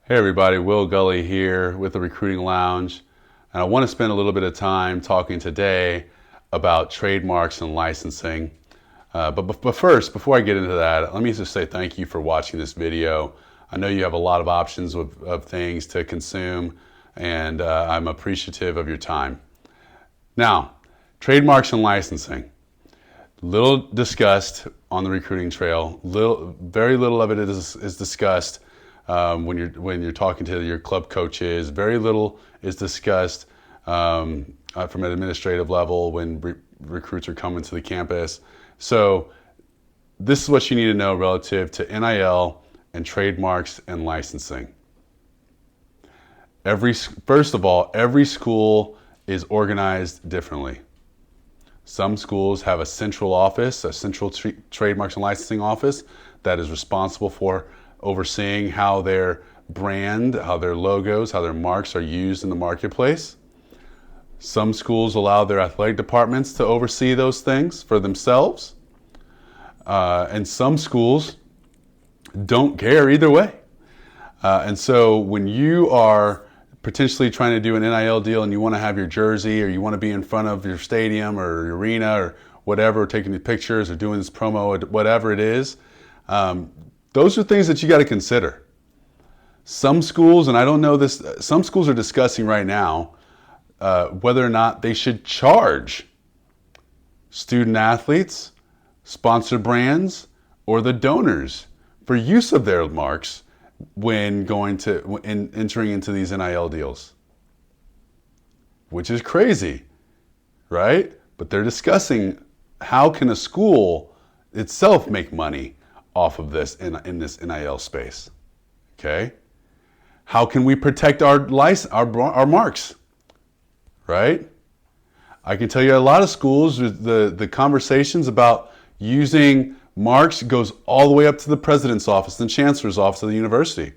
Hey everybody, Will Gully here with the Recruiting Lounge, and I want to spend a little bit of time talking today about trademarks and licensing. But first, before I get into that, let me just say thank you for watching this video. I know you have a lot of options of things to consume, and I'm appreciative of your time. Now, trademarks and licensing. Little discussed on the recruiting trail. Very little of it is discussed when you're talking to your club coaches. Very little is discussed from an administrative level when recruits are coming to the campus. So this is what you need to know relative to NIL and trademarks and licensing. First of all, every school is organized differently. Some schools have a central office, a central trademarks and licensing office that is responsible for overseeing how their brand, how their logos, how their marks are used in the marketplace. Some schools allow their athletic departments to oversee those things for themselves. And some schools don't care either way. And so when you are potentially trying to do an NIL deal and you want to have your jersey or you want to be in front of your stadium or your arena or whatever, taking the pictures or doing this promo, or whatever it is, those are things that you got to consider. Some schools, and I don't know this, some schools are discussing right now whether or not they should charge student athletes, sponsored brands, or the donors for use of their marks when entering into these NIL deals, which is crazy, right? But they're discussing how can a school itself make money off of this in this NIL space. Okay, how can we protect our marks, right? I can tell you a lot of schools, the conversations about using marks goes all the way up to the president's office and chancellor's office of the university.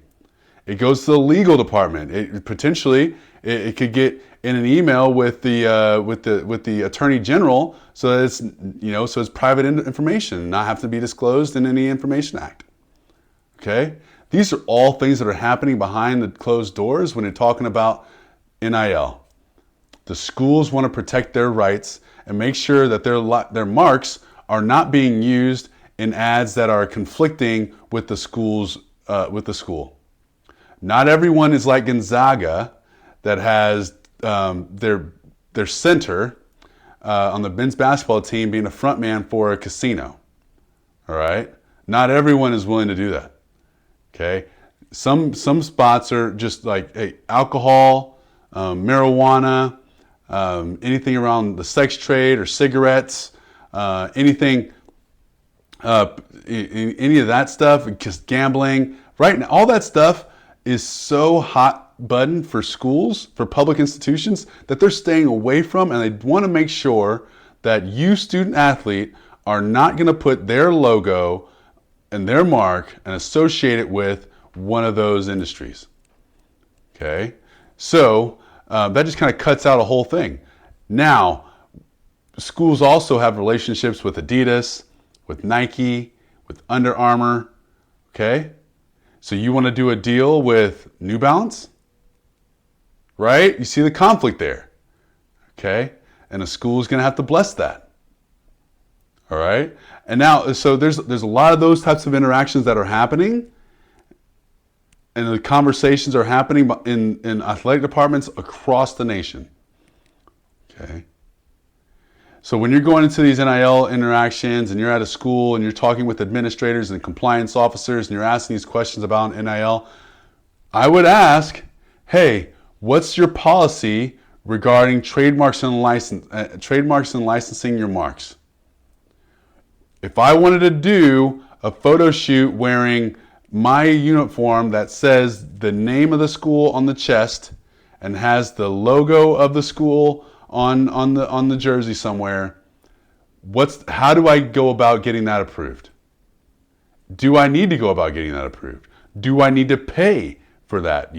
It goes to the legal department. It could get in an email with the attorney general, so that it's private information, not have to be disclosed in any Information Act. Okay, these are all things that are happening behind the closed doors when you're talking about NIL. The schools want to protect their rights and make sure that their marks are not being used in ads that are conflicting with the school. Not everyone is like Gonzaga that has their center on the men's basketball team being a front man for a casino. All right, not everyone is willing to do that. Okay, some spots are just like, hey, alcohol, marijuana, anything around the sex trade or cigarettes, anything. Any of that stuff, just gambling, right now, all that stuff is so hot button for schools, for public institutions, that they're staying away from, and they want to make sure that you, student athlete, are not going to put their logo and their mark and associate it with one of those industries. Okay, so that just kind of cuts out a whole thing. Now, schools also have relationships with Adidas, with Nike, with Under Armour. Okay, so you want to do a deal with New Balance, right? You see the conflict there. Okay, and a school is going to have to bless that. All right, and now, so there's a lot of those types of interactions that are happening, and the conversations are happening in athletic departments across the nation. Okay. So when you're going into these NIL interactions and you're at a school and you're talking with administrators and compliance officers and you're asking these questions about NIL, I would ask, hey, what's your policy regarding trademarks and licensing your marks? If I wanted to do a photo shoot wearing my uniform that says the name of the school on the chest and has the logo of the school on the jersey somewhere, how do I go about getting that approved? Do I need to go about getting that approved? Do I need to pay for that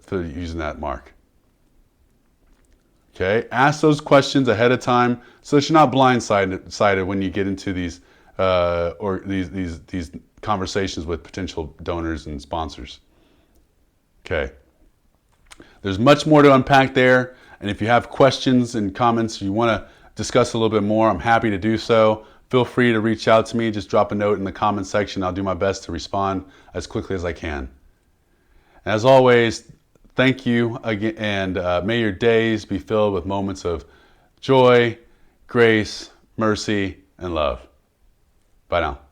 for using that mark? Okay, ask those questions ahead of time so that you're not blindsided when you get into these these conversations with potential donors and sponsors. Okay. There's much more to unpack there. And if you have questions and comments, you want to discuss a little bit more, I'm happy to do so. Feel free to reach out to me. Just drop a note in the comment section. I'll do my best to respond as quickly as I can. And as always, thank you again, and may your days be filled with moments of joy, grace, mercy, and love. Bye now.